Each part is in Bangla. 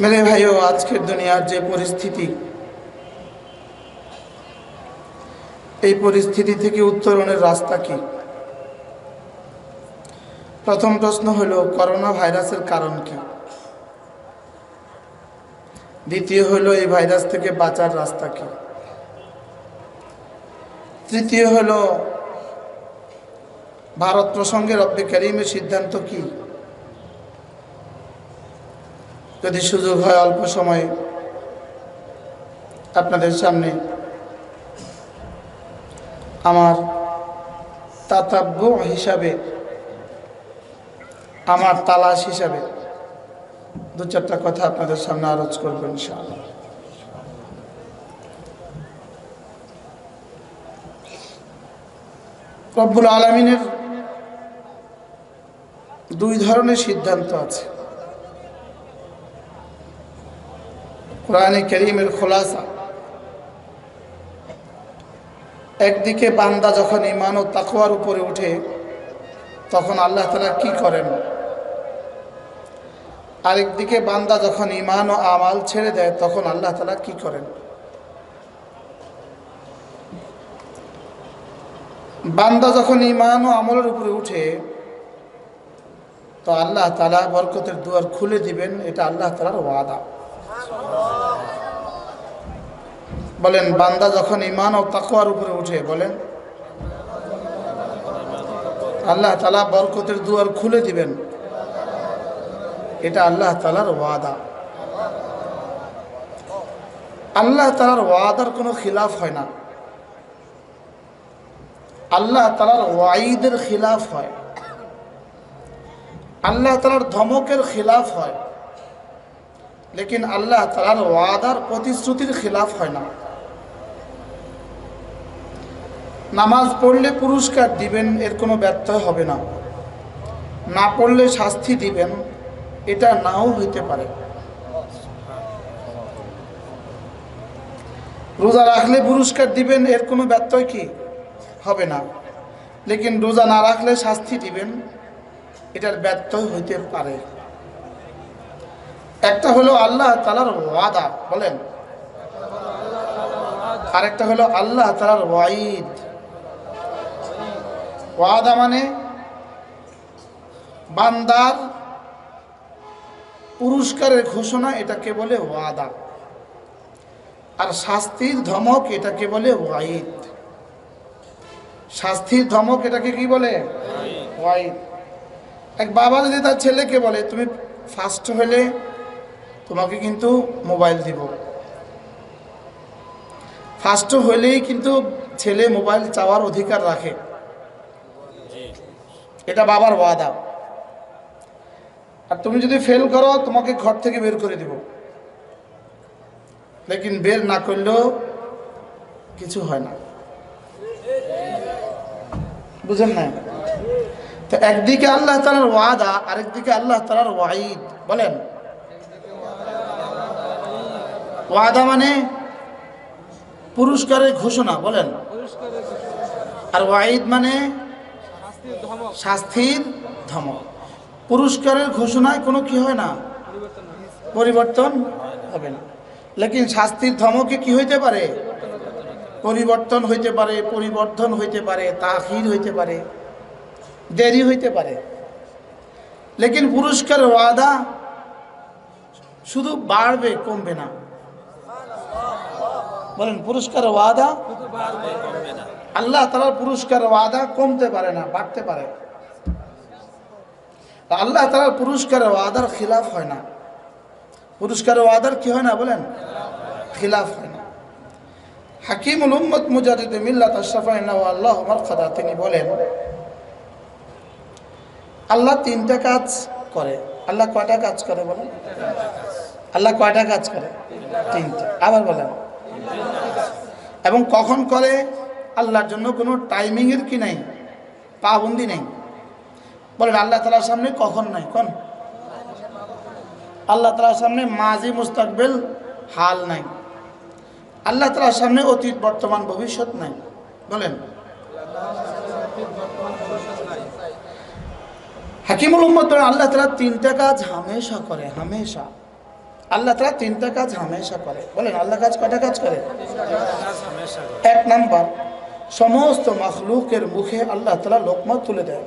मेरे भाइयों, আজকের দুনিয়ার যে পরিস্থিতি, এই পরিস্থিতি থেকে উত্তরণের রাস্তা কি? প্রথম প্রশ্ন হলো করোনা ভাইরাসের কারণ কি? দ্বিতীয় হলো এই ভাইরাস থেকে বাঁচার রাস্তা কি? তৃতীয় হলো ভারত প্রসঙ্গে রব্বে কারীমের সিদ্ধান্ত কি? যদি সুযোগ হয় অল্প সময়ে আপনাদের সামনে আমার তাতাব্বু হিসাবে, আমার তালাশ হিসাবে দু চারটা কথা আপনাদের সামনে আরজ করবো ইনশাআল্লাহ। রব্বুল আলামিনের দুই ধরনের সিদ্ধান্ত আছে। কোরআনে কারীমের খোলাসা, একদিকে বান্দা যখন ঈমান ও তাকওয়ার উপরে ওঠে তখন আল্লাহ তাআলা কি করেন, আরেকদিকে বান্দা যখন ঈমান ও আমাল ছেড়ে দেয় তখন আল্লাহ তাআলা কি করেন। বান্দা যখন ঈমান ও আমলের উপরে উঠে তো আল্লাহ তাআলা বরকতের দুয়ার খুলে দিবেন, এটা আল্লাহ তাআলার ওয়াদা। বলেন, বান্দা যখন ঈমান ও তাকওয়ার উপরে উঠে, বলেন আল্লাহ তাআলা বরকতের দুয়ার খুলে দিবেন, এটা আল্লাহ তাআলার ওয়াদা। আল্লাহ তাআলার ওয়াদার কোনো খিলাফ হয় না, আল্লাহ তাআলার ওয়াইদের খিলাফ হয়, আল্লাহ তাআলার ধমকের খিলাফ হয়, লেকিন আল্লাহ তাআলার ওয়াদার প্রতিশ্রুতির খিলাফ হয় না। নামাজ পড়লে পুরস্কার দিবেন, এর কোনো ব্যত্যয় হবে না। না পড়লে শাস্তি দিবেন, এটা নাও হইতে পারে। রোজা রাখলে পুরস্কার দিবেন, এর কোনো ব্যত্যয় কি হবে না। লেকিন রোজা না রাখলে শাস্তি দিবেন, এটার ব্যত্যয় হইতে পারে। একটা হলো আল্লাহ তাআলার ওয়াদা, বলেন, আর একটা হলো আল্লাহ তাআলার ওয়াইদ। ওয়াদা মানে বান্দার পুরস্কারের ঘোষণা, এটাকে বলে ওয়াদা। আর শাস্তির ধমক, এটাকে বলে ওয়াইদ। শাস্তির ধমক এটাকে কি বলে? ওয়াইদ। এক বাবা যদি তার ছেলেকে বলে, তুমি ফার্স্ট হলে তোমাকে কিন্তু মোবাইল দিব, ফার্স্ট হলেই কিন্তু ছেলে মোবাইল চাওয়ার অধিকার রাখে, এটা বাবার ওয়াদা। আর তুমি যদি ফেল করো তোমাকে ঘর থেকে বের করে দিব, লেকিন বের না করলেও কিছু হয় না। বুঝেন না? তো একদিকে আল্লাহ তাআলার ওয়াদা, আরেকদিকে আল্লাহ তাআলার ওয়াইদ। বলেন, ওয়াদা মানে পুরস্কারের ঘোষণা, বলেন, আর ওয়াইদ মানে শাস্তির ধমক। পুরস্কারের ঘোষণায় কোনো কি হয় না, পরিবর্তন হবে না। লেকিন শাস্তির ধমকে কি হইতে পারে? পরিবর্তন হইতে পারে, পরিবর্ধন হইতে পারে, তাখির হইতে পারে, দেরি হইতে পারে। লেকিন পুরস্কারের ওয়াদা শুধু বাড়বে, কমবে না। বলেন, পুরস্কারের ওয়াদা, আল্লাহ তাআলার পুরস্কারের ওয়াদা কমতে পারে না, বাড়তে পারে। আল্লাহ তাআলার পুরস্কারের ওয়াদার খিলাফ হয় না। পুরস্কারের ওয়াদার কি হয় না? বলেন, খিলাফ হয় না। হাকিমুল উম্মত মুজাদ্দিদ মিল্লাত আশরাফাইনা ওয়া আল্লাহু মারকাদা, তিনি বলেন, আল্লাহ তিনটা কাজ করে। আল্লাহ কয়টা কাজ করে? বলেন, আল্লাহ কয়টা কাজ করে? তিনটা। আবার বলেন, এবং কখন করে? আল্লাহর জন্য কোনো টাইমিংয়ের কি নাই, পাবন্দি নেই। বলেন, আল্লাহ তাআলার সামনে কখন নাই? কোন? আল্লাহ তাআলার সামনে মাজি মুস্তাকবিল হাল নাই। আল্লাহ তাআলার সামনে অতীত বর্তমান ভবিষ্যৎ নাই। বলেন, হাকিমুল উম্মত বলেন, আল্লাহ তাআলা তিনটা কাজ হামেশা করে, হামেশা। আল্লাহ তাআলা তিনটা কাজ হামেশা করে। বলেন আল্লাহ কাজ কয়টা কাজ করে? এক নাম্বার, সমস্ত মাখলুকের মুখে আল্লাহ তাআলা লোকমা তুলে দেয়।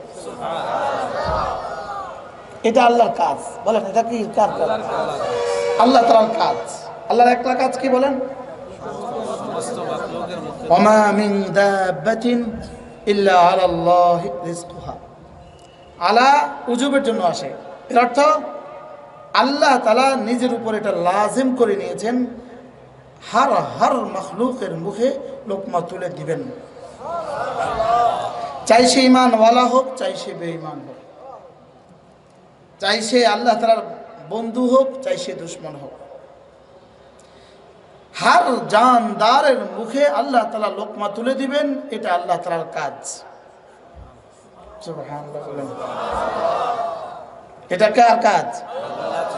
এটা আল্লাহর কাজ। বলেন এটা কি কার কাজ? আল্লাহ তাআলার কাজ। আল্লাহর একটা কাজ কি বলেন? ওয়ামা মিন দাব্বাতিন ইল্লা আলাল্লাহি রিজকুহা। আলা উজুবের জন্য আসে। এর অর্থ আল্লাহ তাআলা নিজের উপর এটা লাজিম করে নিয়েছেন, হর মাখলুকের মুখে লোকমা তুলে দিবেন, চাই সে ঈমানওয়ালা হোক, চাই সে বেঈমান হোক, চাই সে আল্লাহ তাআলার বন্ধু হোক, চাই সে দুশমন হোক। হর জানদারের মুখে আল্লাহ তাআলা লোকমা তুলে দিবেন, এটা আল্লাহ তাআলার কাজ। সুবহানাল্লাহ বলেন। এটা কার কাজ?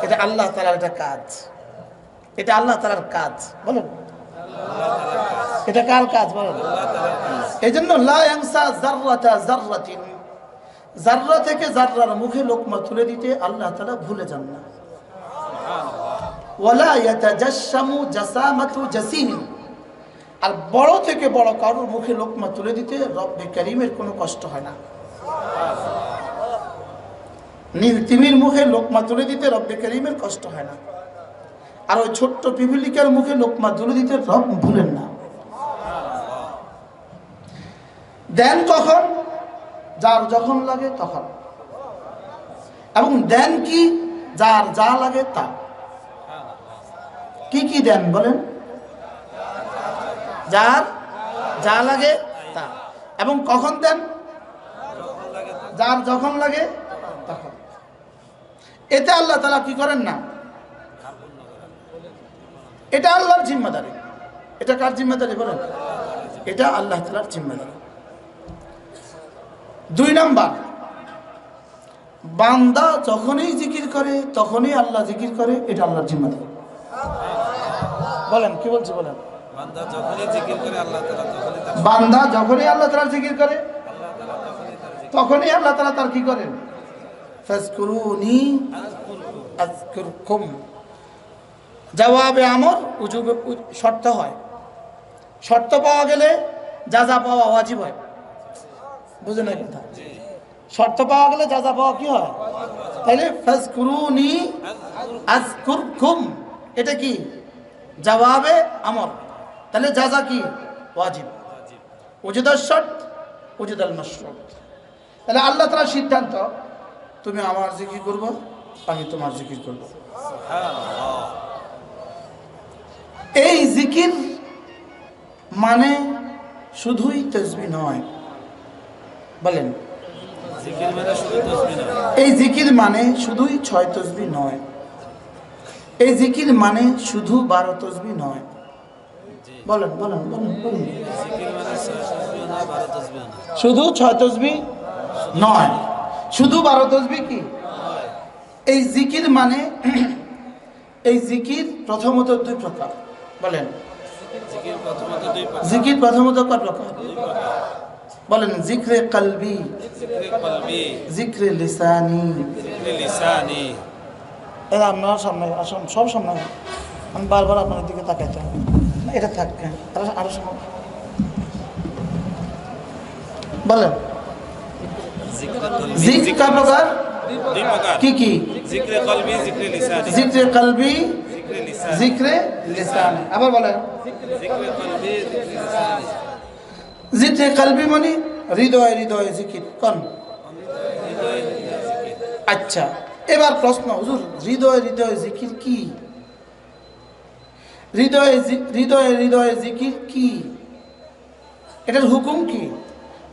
এটা আল্লাহ তাআলার এটা কাজ। এটা আল্লাহ তাআলার কাজ। বলুন এটা কার কাজ? বলুন। এজন্য লা ইয়ানসা যাররাতা যাররাতিন, যাররা থেকে যাররার মুখে লোকমা তুলে দিতে আল্লাহ তাআলা ভুলে যান না। ওয়ালা ইয়াতাজাশশামু জাসামাতু জাসিম, আর বড় থেকে বড় কারোর মুখে লোকমা তুলে দিতে রব্বে কারীমের কোনো কষ্ট হয় না। তিমির মুখে লোকমা তুলে দিতে রব্বে কারীমের কষ্ট হয় না। আর ওই ছোট্ট পিপিলিকার মুখে লোকমা তুলে দিতে রব ভুলেন না। দেন কখন? যার যখন লাগে তখন, এবং দেন কি? যার যা লাগে তা। কি কি দেন বলেন? যার যা লাগে তা। এবং কখন দেন? যার যখন লাগে তখন। এতে আল্লাহ তাআলা কি করেন না? এটা আল্লাহর জিম্মাদারি। এটা কার জিম্মাদারি বলেন? এটা আল্লাহ তাআলার জিম্মাদারি। দুই নাম্বার, বান্দা যখনই জিকির করে তখনই আল্লাহ জিকির করে, এটা আল্লাহর জিম্মাদারি। বলেন কি বলছি বলেন? বান্দা যখনই জিকির করে আল্লাহ তাআলা তখনই, বান্দা যখনই আল্লাহ তাআলা জিকির করে তখনই আল্লাহ তাআলা তার কি করেন? ফাজকুরুনি আযকুরকুম। জবাবে আমর উজুবে শর্ত হয়। শর্ত পাওয়া গেলে যা যা পাওয়া ওয়াজিব হয়। বুঝেন না কথা? শর্ত পাওয়া গেলে যা যা পাওয়া কি হয়? তাইলে ফাজকুরুনি আযকুরকুম, এটা কি? জবাবে আমর। তাহলে যা যা কি? ওয়াজিব। উজুদাল শর্ত, উজুদাল মাশরুত। তাহলে আল্লাহ তাআলার সিদ্ধান্ত, তুমি আমার জিকির করবে, আমি তোমার জিকির করব। এই জিকির মানে শুধুই তাসবিহ নয়। বলেন এই জিকির মানে শুধুই 6 তাসবিহ নয়। এই জিকির মানে শুধু 12 তাসবিহ নয়। বলেন বলেন বলেন বলেন। শুধু 6 তাসবিহ নয়, শুধু 12 তাসবিহ কি? এই জিকির মানে, এই জিকির প্রথমত 2 প্রকার। বলেন জিকির প্রথমত কয় প্রকার? বলেন জিক্রে কলবি, জিক্রে লিসানি। এরা আপনার সামনে আসুন, সব সামনে। আমি বারবার আপনার দিকে তাকাইতে হবে, এটা থাকবে আরো সামনে। বলেন জিক্র কয় প্রকার? কি কি? জিক্রে কলবি, জিক্রে লিসানি। জিক্রে কলবি, জিক্রে লিসানি। আবার বলেন জিক্রে কলবি মানে হৃদয়ে হৃদয়ে জিকির কোন? আচ্ছা, এবার প্রশ্ন, হুজুর হৃদয়ে হৃদয়ে জিকির কি? হৃদয়ে হৃদয়ে হৃদয়ে জিকির কি? এটার হুকুম কি?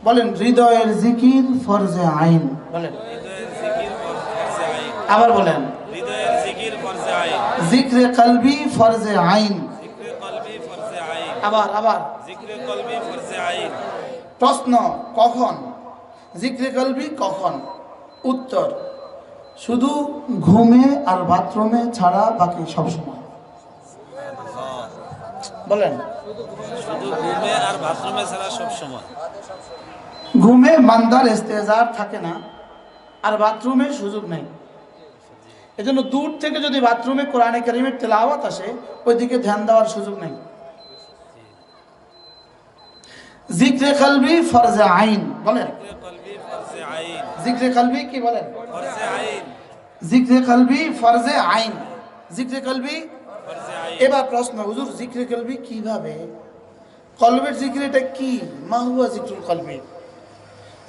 বলেন হৃদয়ের জিকির ফরজে আইন। বলেন আবার বলেন জিক্রে কলবি ফরজে আইন। আবার আবার প্রশ্ন, কখন জিক্রে কলবি কখন? উত্তর, শুধু ঘুমে আর বাথরুমে ছাড়া বাকি সব সময়। বলেন শুধু ঘুমে আর বাথরুমে ছাড়া সব সময়। ঘুমে বান্দার ইস্তেজার থাকে না, আর বাথরুমে সুযোগ নেই। এজন্য দূর থেকে যদি বাথরুমে কোরআনে কারিমের তেলাওয়াত আসে ওইদিকে ধ্যান দেওয়ার সুযোগ নেই। জিক্রে কলবি ফরজে আইন বলেন, কলবি ফরজে আইন, জিক্রে কলবি কি বলেন? ফরজে আইন, জিক্রে কলবি ফরজে আইন, জিক্রে কলবি। ফরজে আইন। এবার প্রশ্ন, হুজুর জিক্রে কলবি কিভাবে? কলবের জিক্র এটা কি? মা হুয়া জিক্রুল কলবি?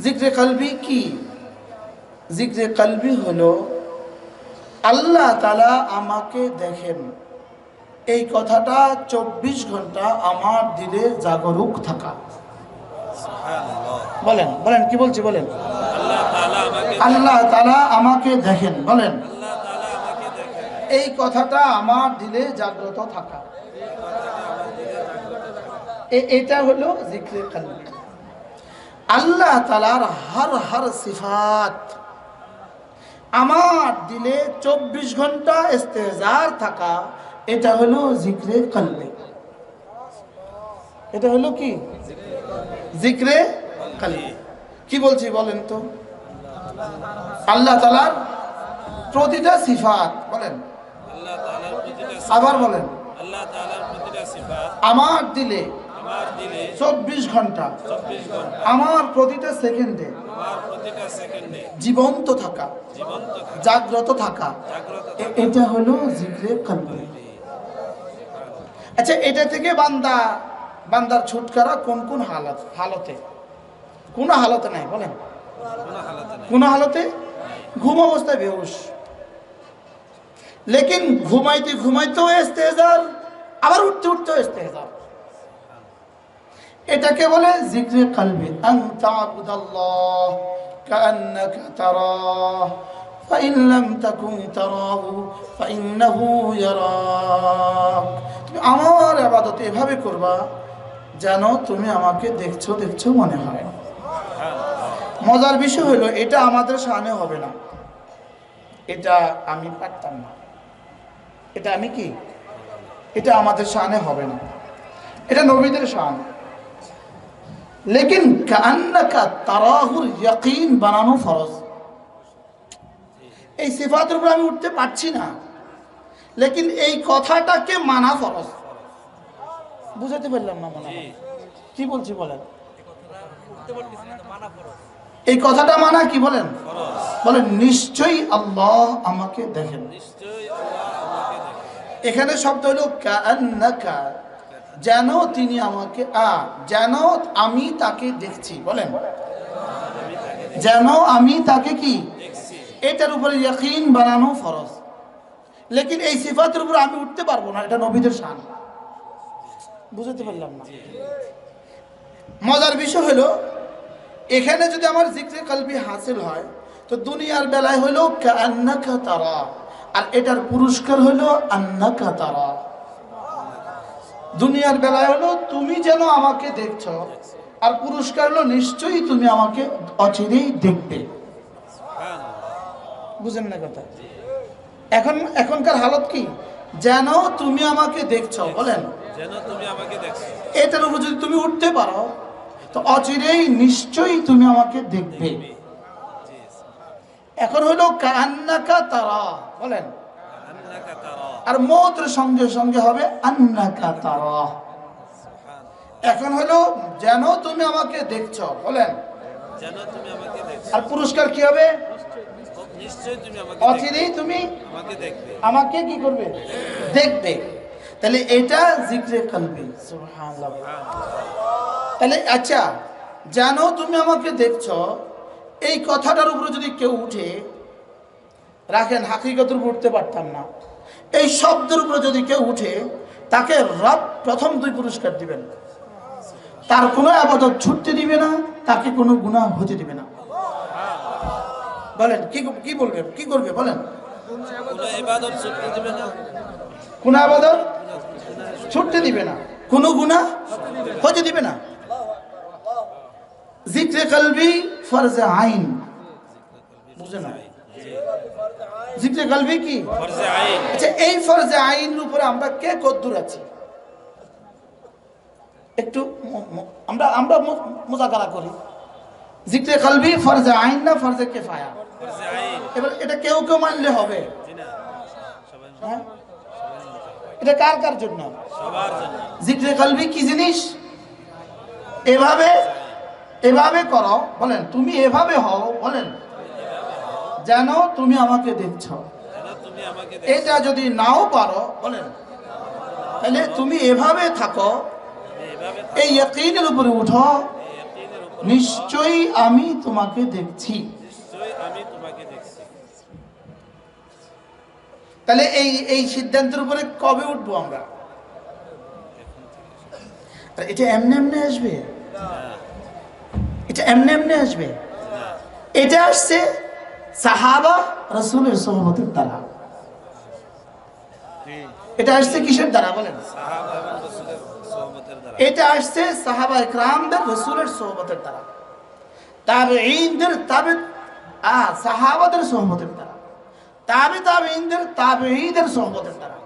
জিক্রে কলবি কি? জিক্রে কলবি হলো আল্লাহ তাআলা আমাকে দেখেন, এই কথাটা 24 ঘন্টা আমার দিলে জাগরুক থাকা। সুবহানাল্লাহ। বলেন বলেন কি বলছি বলেন? আল্লাহ তাআলা আমাকে, আল্লাহ তাআলা আমাকে দেখেন, বলেন আল্লাহ তাআলা আমাকে দেখেন। এই কথাটা আমার দিলে জাগ্রত থাকা, এটা হলো জিক্রে কলবি। আল্লাহ তাআলার হর সিফাত আমার দিলে 24 ঘন্টা ইস্তেজার থাকা, এটা হলো জিক্রে কলবি। এটা হলো কি? জিক্রে কলবি। কি বলছি বলেন তো? আল্লাহ তাআলার প্রতিটা সিফাত, বলেন আল্লাহ তাআলার প্রতিটা আবার বলেন, আল্লাহ তাআলার প্রতিটা সিফাত আমার দিলে আমার দিলে 24 ঘন্টা, 24 ঘন্টা, আমার প্রতিটা সেকেন্ডে আমার প্রতিটা সেকেন্ডে জীবন্ত থাকা, জীবন্ত থাকা, জাগ্রত থাকা, জাগ্রত এটা হলো জিক্রে কলবি। আচ্ছা, এটা থেকে বান্দার ছুটকারা কোন কোন হালতে? কোন হালতে নাই বলেন? কোনো হালাতে নাই। কোন হালতে? ঘুম অবস্থায় বেহুশ, লেকিন ঘুমাইতে ঘুমাইতেও ইস্তেজার, আবার উঠতে উঠতেও ইস্তেজার। এটাকে বলে জিক্রে কলবি। আন তা'বুদাল্লাহ কাআন্নাকা তারাহ ফাইন লাম তাকুন তারাহু ফাইন্নাহু ইয়ারাক। তুমি আমার ইবাদত এভাবে করবা যেন তুমি আমাকে দেখছো মনে হয়। মজার বিষয় হলো এটা আমাদের শানে হবে না, এটা আমি পারতাম না, এটা আমি কি, এটা আমাদের শানে হবে না, এটা নবীদের শান। লেকিন কান্নাকা তারাহুর ইয়াকিন বানানো ফরজ। এই সিফাতের উপর আমি উঠতে পারছি না, লেকিন এই কথাটাকে মানা ফরজ। বুঝাতে পারলাম না মনে হয়? কি বলছি বলেন? এই কথাটা মানা কি বলেন? বলেন নিশ্চয়ই আল্লাহ আমাকে দেখেন। নিশ্চয়ই আল্লাহ আমাকে দেখেন। এখানে শব্দ হলো কান্নাকা, যেন তিনি আমাকে, যেন আমি তাকে দেখছি, বলেন যেন আমি তাকে কি দেখছি। এটার উপরে ইয়াকিন বানানো ফরজ। লেকিন এই সিফাতের উপর আমি উঠতে পারবো না, এটা নবীদের শান। বুঝতে পারলাম না? মজার বিষয় হলো এখানে যদি আমার জিক্রে কলবি হাসিল হয় তো দুনিয়ার বেলায় হলো কান্নাকা তারা, আর এটার পুরস্কার হলো আন্নাকা তারা। দুনিয়ার বেলায় হলো তুমি যেন আমাকে দেখছো, আর পুরস্কার হলো নিশ্চয়ই তুমি আমাকে অচিরেই দেখবে। বুঝেন না কথা? এখনকার হালত কি? যেন তুমি আমাকে দেখছো, বলেন যেন তুমি আমাকে দেখছো। এটার উপর যদি তুমি উঠতে পারো তো অচিরেই নিশ্চয়ই তুমি আমাকে দেখবে। এখন হলো কান্নাকা তারা, বলেন আন্নাকা তারা। আর মৌতের সঙ্গে সঙ্গে হবে আন্নাকা তারা। এখন হলো যেন তুমি আমাকে দেখছো, বলেন যেন তুমি আমাকে দেখছো। আর পুরস্কার কি হবে? নিশ্চয়ই তুমি আমাকে অচিরেই তুমি আমাকে দেখবে। আমাকে কি করবে? দেখবে। তাহলে এটা জিক্রে কলবি। সুবহানাল্লাহ। তাহলে আচ্ছা, জানো তুমি আমাকে দেখছো, এই কথাটার উপরে যদি কেউ উঠে, রাখেন হাকিকতের উপর উঠতে পারতাম না, এই শব্দের উপরে যদি কেউ উঠে, তাকে রব প্রথম 2 পুরস্কার দিবেন। তার কোনো আবাদত ছুটতে দিবে না, তাকে কোনো গুনাহ হতে দিবে না। বলেন কি বলবে, কি করবে বলেন? কোনো ইবাদত ছুটতে দিবে না, কোন আবাদত ছুটতে দিবে না, কোনো গুনাহ হতে দিবে না। জিক্রে কলবি ফরজে আইন, বুঝে না? জিক্রে কলবি কি? ফরজে আইন। আচ্ছা, এই ফরজে আইনের উপরে আমরা কে কদ্দুর আছি? একটু আমরা মুজাকারা করি। জিক্রে কলবি ফরজে আইন না ফরজে কিফায়া? ফরজে আইন। এবার এটা কেউ মানলে হবে, জি না। হ্যাঁ? এটা কার কার জন্য? সবার জন্য। জিক্রে কলবি কি জিনিস? এভাবে এভাবে করো, বলেন তুমি এভাবে হও, বলেন যেন তুমি আমাকে দেখছো। যেন তুমি আমাকে এটা যদি নাও পারো, বলেন তাহলে তুমি এভাবে থাকো, এভাবে এই ইয়াকিনের উপরে উঠো, ইয়াকিনের উপর নিশ্চয়ই আমি তোমাকে দেখছি। নিশ্চয়ই আমি তোমাকে দেখছি। তাহলে এই এই সিদ্ধান্তের উপরে কবে উঠবো আমরা? আর এটা এমনি এমনি আসবে? এটা এমনি এমনি আসবে? এটা আসছে সাহাবা রাসূলের সোহবতের দ্বারা। এটা আসছে কিসের দ্বারা বলেন? সাহাবা এবং রাসূলের সোহবতের দ্বারা। এটা আসছে সাহাবা ইকরামদের রাসূলের সোহবতের দ্বারা, তাবেঈনদের সাহাবাদের সোহবতের দ্বারা, তাবেঈনদের তাবেঈদের সোহবতের দ্বারা,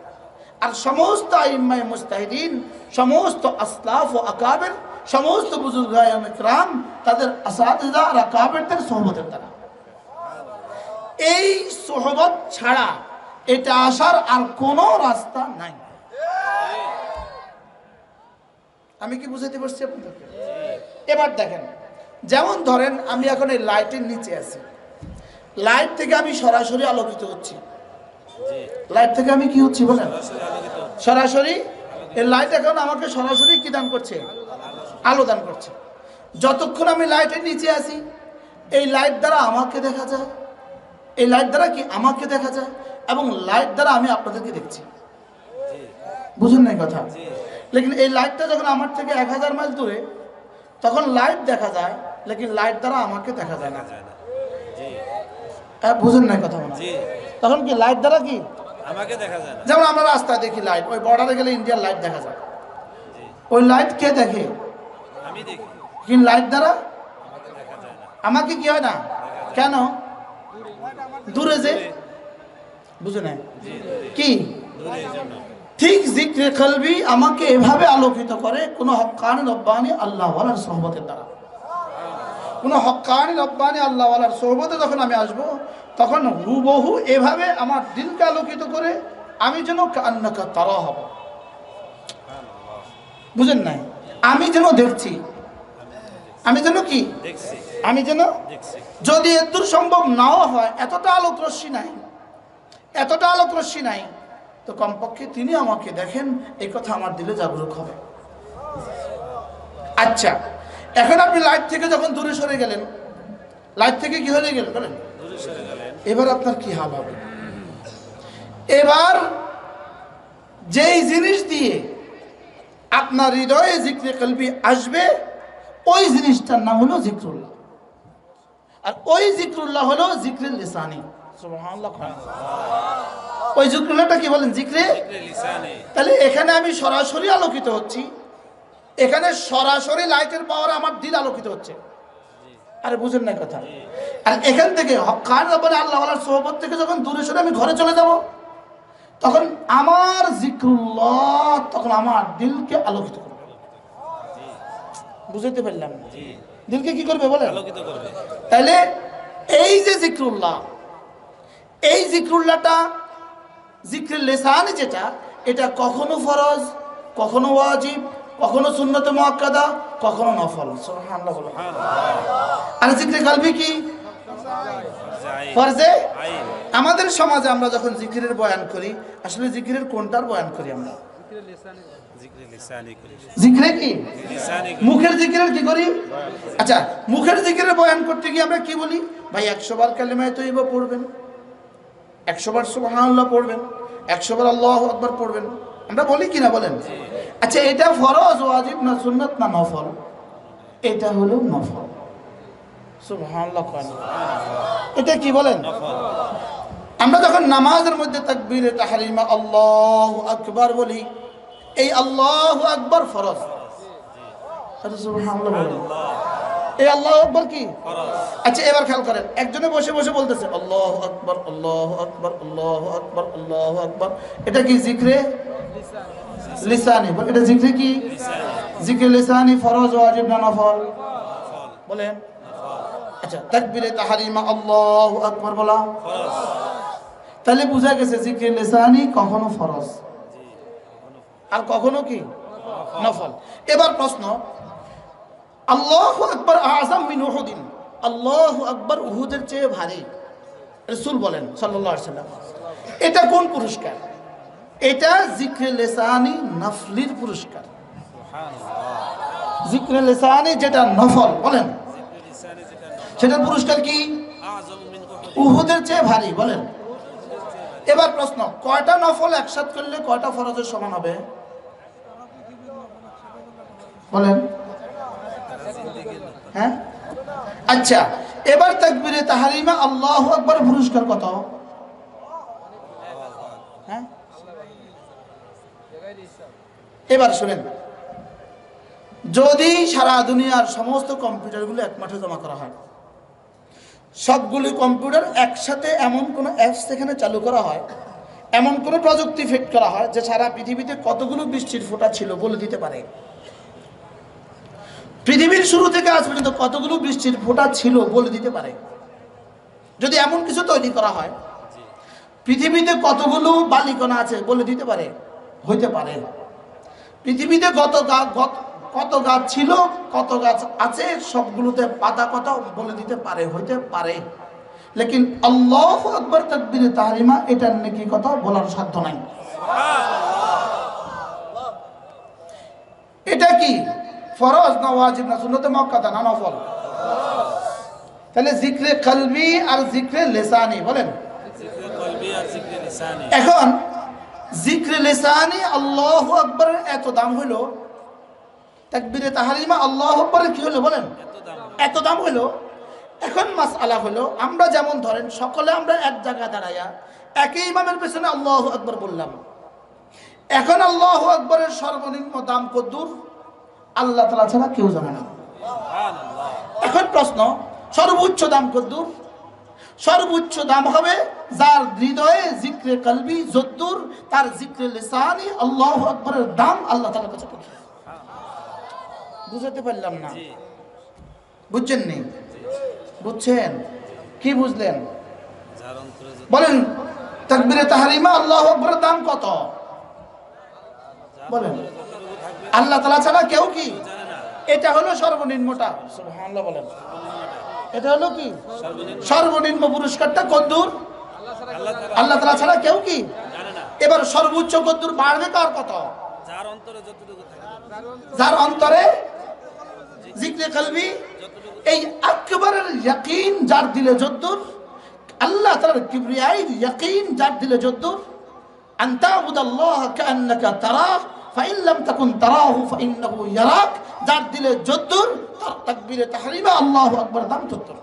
আর সমস্ত আইম্মায়ে মুজতাহিদিন, সমস্ত আসলাফ ও আকাবের, সমস্ত বুজুর্গায়ে ইকরাম তাদের আসাতিজা আর আকাবেরদের সোহবতের দ্বারা। এই সোহবত ছাড়া এটা আসার আর কোনো রাস্তা নাই। আমি কি বুঝাতে পারছি আপনাদেরকে? এবার দেখেন, যেমন ধরেন আমি এখন এই লাইটের নিচে আছি, লাইট থেকে আমি সরাসরি আলোকিত হচ্ছি। লাইট থেকে আমি কি হচ্ছি বলেন? সরাসরি। এই লাইট এখন আমাকে সরাসরি কি দান করছে? আলো দান করছে। যতক্ষণ আমি লাইটের নিচে আছি, এই লাইট দ্বারা আমাকে দেখা যায়, এই লাইট দ্বারা কি আমাকে দেখা যায়, এবং লাইট দ্বারা আমি আপনাদেরকে দেখছি। বুঝুন নাই কথা? লেকিন এই লাইটটা যখন আমার থেকে 1000 মাইল দূরে, তখন লাইট দেখা যায়, লেকিন লাইট দ্বারা আমাকে দেখা যায় না। বুঝুন নাই কথা মনে? তখন কি লাইট দ্বারা কি আমাকে দেখা যায় না। যেমন আমরা রাস্তায় দেখি লাইট, ওই বর্ডারে গেলে ইন্ডিয়ার লাইট দেখা যায়, ওই লাইট কে দেখে? আমি দেখি, কিন্তু লাইট দ্বারা আমাকে দেখা যায় না। আমাকে কি হয় না? কেন? দূরে যে, বুঝে না কি? দূরের জন্য। ঠিক জিক্রে কলবি আমাকে এভাবে আলোকিত করে কোন হক্কানি রব্বানি আল্লাহ ওয়ালার সোহবতের দ্বারা। কোন হক্কানি রব্বানি আল্লাহ ওয়ালার সোহবতে যখন আমি আসব, তখন হুবহু এভাবে আমার দিলকে আলোকিত করে আমি যেন কান্নাকা তারা হব। বুঝেন নাই? আমি যেন দেখছি, আমি যেন কি দেখছি, আমি যেন দেখছি। যদি এতদূর সম্ভব নাও হয়, এতটা আলোক রশ্মি নাই, এতটা আলোক রশ্মি নাই, তো কমপক্ষে তিনি আমাকে দেখেন, এই কথা আমার দিলে জাগরুক হবে। আচ্ছা, এখন আপনি লাইট থেকে যখন দূরে সরে গেলেন, লাইট থেকে কি হয়ে গেলেন বলেন? দূরে সরে গেলেন। এবার আপনার কি হাল হবে? এবার যেই জিনিস দিয়ে আপনার হৃদয়ে জিক্রে কলবি আসবে, ওই জিনিসটার নাম হলো জিক্রুল্লাহ। আর ওই জিক্রুল্লাহ হলো জিক্রে লিসানি। সুবহানাল্লাহ। ওই জিক্রুল্লাহটা কি বলেন? জিক্রে লিসানে। তাহলে এখানে আমি সরাসরি আলোকিত হচ্ছি, এখানে সরাসরি লাইটের পাওয়ার আমার দিল আলোকিত হচ্ছে। আরে বুঝেন না কথা? আর এখান থেকে হক্কান রব্বানি আল্লাহ ওয়ালার সোহবত থেকে যখন দূরে সরে আমি ঘরে চলে যাব, তখন আমার জিক্রুল্লাহ তখন আমার দিলকে আলোকিত করবে। বুঝতে পারলাম? দিলকে কি করবে বলেন? আলোকিত করবে। তাহলে এই যে জিক্রুল্লাহ, এই জিক্রুল্লাহটা জিক্রে লিসানি যেটা, এটা কখনো ফরজ, কখনো ওয়াজিব, কখনো সুন্নতে মুআক্কাদা, কখনো নফল। সুবহানাল্লাহ বলো। আর জিক্রে কলবি কি? ফরজে। আমাদের সমাজে আমরা যখন জিকিরের বয়ান করি, আসলে জিকিরের কোনটার বয়ান করি আমরা? জিক্রে লিসানি করি। জিক্রে কি? লিসানি করি। মুখের জিকিরের কি করি? আচ্ছা, মুখের জিকিরের বয়ান করতে গিয়ে আমরা কি বলি? ভাই 100 বার কালিমায়ে তয়্যিবা পড়বেন, 100 বার সুবহানাল্লাহ পড়বেন, 100 বার আল্লাহু আকবার পড়বেন, আমরা বলি কিনা বলেন? আচ্ছা, এটা ফরজ, ওয়াজিব না সুন্নাত না নফল? এটা হলো নফল। সুবহানাল্লাহ। এটা কি বলেন? আমরা যখন নামাজের মধ্যে তাকবীরে তাহরিমা আল্লাহু আকবার বলি, এই আল্লাহু আকবার ফরজ। সুবহানাল্লাহ বলেন। এই আল্লাহু আকবার কি ফরজ? আচ্ছা, এবার খেয়াল করেন, একজনে বসে বসে বলতেছে আল্লাহু আকবার, আল্লাহু আকবার, আল্লাহু আকবার, আল্লাহু আকবার। এটা কি জিক্রে লিসানি? এটা জিক্রে কি? জিক্রে লিসানি ফরজ, ওয়াজিব না নফল বলেন? আচ্ছা, তাকবীরে তাহরিমা আল্লাহু আকবার বলা ফরজ। তাহলে বোঝা গেছে জিক্রে লিসানি কখনো ফরজ আর কখনো কি নফল। এবার প্রশ্ন, আল্লাহু আকবার আযম মিন উহুদিন, আল্লাহু আকবার উহুদের চেয়ে ভারী, রাসূল বলেন সাল্লাল্লাহু আলাইহি ওয়াসাল্লাম। এটা কোন পুরস্কার? এটা জিক্রে লিসানি নফলির পুরস্কার। জিক্রে লিসানি যেটা নফল, বলেন সেটার পুরস্কার কি? উহুদের চেয়ে ভারী, বলেন। এবার প্রশ্ন, কয়টা নফল একসাথ করলে কয়টা ফরজের সমান হবে? বলেন। হ্যাঁ, আচ্ছা, এবার তাকবীরে তাহরিমা আল্লাহু আকবার পুরস্কার কত? হ্যাঁ, এবার শুনেন, যদি সারা দুনিয়ার সমস্ত কম্পিউটারগুলো এক মাঠে জমা করা হয়, সবগুলি কম্পিউটার একসাথে এমন কোনো অ্যাপস এখানে চালু করা হয়, এমন কোনো প্রযুক্তি ফিট করা হয় যে সারা পৃথিবীতে কতগুলো বৃষ্টির ফোঁটা ছিল বলে দিতে পারে, পৃথিবীর শুরু থেকে আজ পর্যন্ত কতগুলো বৃষ্টির ফোঁটা ছিল বলে দিতে পারে। যদি এমন কিছু তৈরি করা হয়, পৃথিবীতে কতগুলো বালিকণা আছে বলে দিতে পারে, হইতে পারে। পৃথিবীতে কত গাছ ছিল, কত গাছ আছে, সবগুলোতে পাতা কত বলে দিতে পারে, হইতে পারে। লেকিন আল্লাহু আকবার তাকবীরে তাহরিমা এটার নাকি কত বলার সাধ্য নাই। এটা কি ফরজ না ওয়াজিব না সুন্নতে মুআক্কাদা না নফল? তাহলে জিক্রে কলবি আর জিক্রে লিসানি, বলেন। এখন জিক্রে লিসানি আল্লাহু আকবারের এত দাম হইল, তাকবীরে তাহরিমা আল্লাহু আকবারের কি হলো বলেন? এত দাম হইল। এখন মাসআলা হলো, আমরা যেমন ধরেন সকলে আমরা এক জায়গায় দাঁড়াইয়া একই ইমামের পেছনে আল্লাহু আকবার বললাম। এখন আল্লাহু আকবারের সর্বনিম্ন দাম কতদূর আল্লাহ তাআলা ছাড়া কেউ জানে না। এখন প্রশ্ন, সর্বোচ্চ দাম কতদূর? সর্বোচ্চ দাম হবে যার হৃদয়ে জিক্রে কলবি যদ্দুর, তার জিক্রে লিসানি আল্লাহু আকবারের দাম আল্লাহ তাআলার কাছে কত। বুঝতে পারলাম না, বুঝছেন নি? বুঝছেন? কি বুঝলেন বলেন? তাকবীরে তাহরিমা আল্লাহু আকবারের দাম কত বলেন? আল্লাহ তাআলা ছাড়া কেউ কি? এটা হলো সর্বনিম্নটা, সুবহানাল্লাহ বলেন। এটা হলো কি সর্বনিম্ন পুরস্কারটা কতদূর? আল্লাহ তাআলা ছাড়া কেউ কি? এবার সর্বোচ্চ কতদূর বাড়বে কার কত? যার অন্তরে জিক্রে কলবি, এই আকবারের ইয়াকিন যার দিলে যদ্দুর, আল্লাহ তাআলার কিবরিয়ার ইয়াকিন যার দিলে যদ্দুর, আনতা আবুদাল্লাহ কাআন্নাকা তারাহ ফাইন লাম তাকুন তারাহু ফাইন্নাহু ইয়ারাক, যার দিলে যদ্দুর তার তাকবীরে তাহরিমা আল্লাহু আকবার দাম যদ্দুর।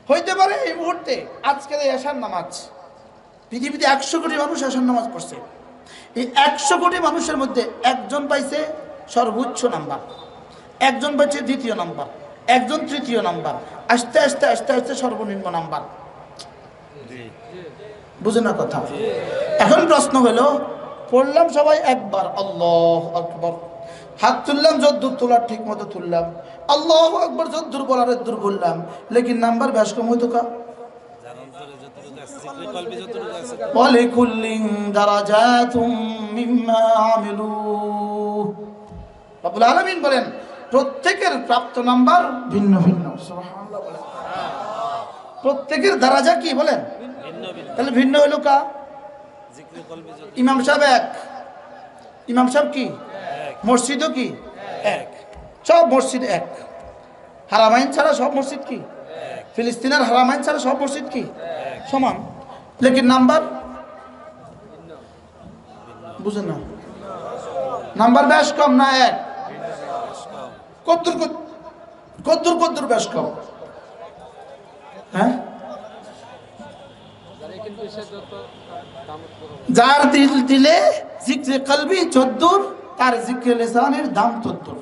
হইতে পারে এই মুহূর্তে আজকের এই এশার নামাজ, পৃথিবীতে 100 কোটি মানুষ এশার নামাজ পড়ছে, এই 100 কোটি মানুষের মধ্যে একজন পাইছে সর্বোচ্চ নাম্বার, একজন পাইছে দ্বিতীয় নাম্বার, একজন তৃতীয় নাম্বার, আস্তে আস্তে আস্তে আস্তে সর্বনিম্ন নাম্বার। বুঝে না কথা? এখন প্রশ্ন হলো, পড়লাম সবাই একবার আল্লাহু আকবার, হাত তুললাম যদ্দুর তোলার ঠিক মতো তুললাম, আল্লাহু আকবার যদ্দুর বলার দূর বললাম, লেকিন নাম্বার বেশ কম হইতো কা? ওয়ালিকুল্লিন দারাজাতুম মিম্মা আমিলু, রব্বুল আলামিন বলেন প্রত্যেকের প্রাপ্ত নাম্বার ভিন্ন ভিন্ন। সুবহানাল্লাহ বলেন। প্রত্যেকের দারাজা কি বলেন? তাহলে ভিন্ন হইল কা? ইমাম সাহেব এক, ইমাম সাহেব কি মসজিদও কি এক, সব মসজিদ এক, হারামাইন ছাড়া সব মসজিদ কি, ফিলিস্তিনের হারামাইন ছাড়া সব মসজিদ কি সমান, লেকিন নাম্বার বুঝেন না, নাম্বার বেশ কম না এক? কদ্দুর কদ্দুর কদ্দুর বেশ কম? হ্যাঁ, যার দিল দিলে জিক্রে কলবি যদ্দুর, তার জিক্রে লিসানের দাম তদ্দুর।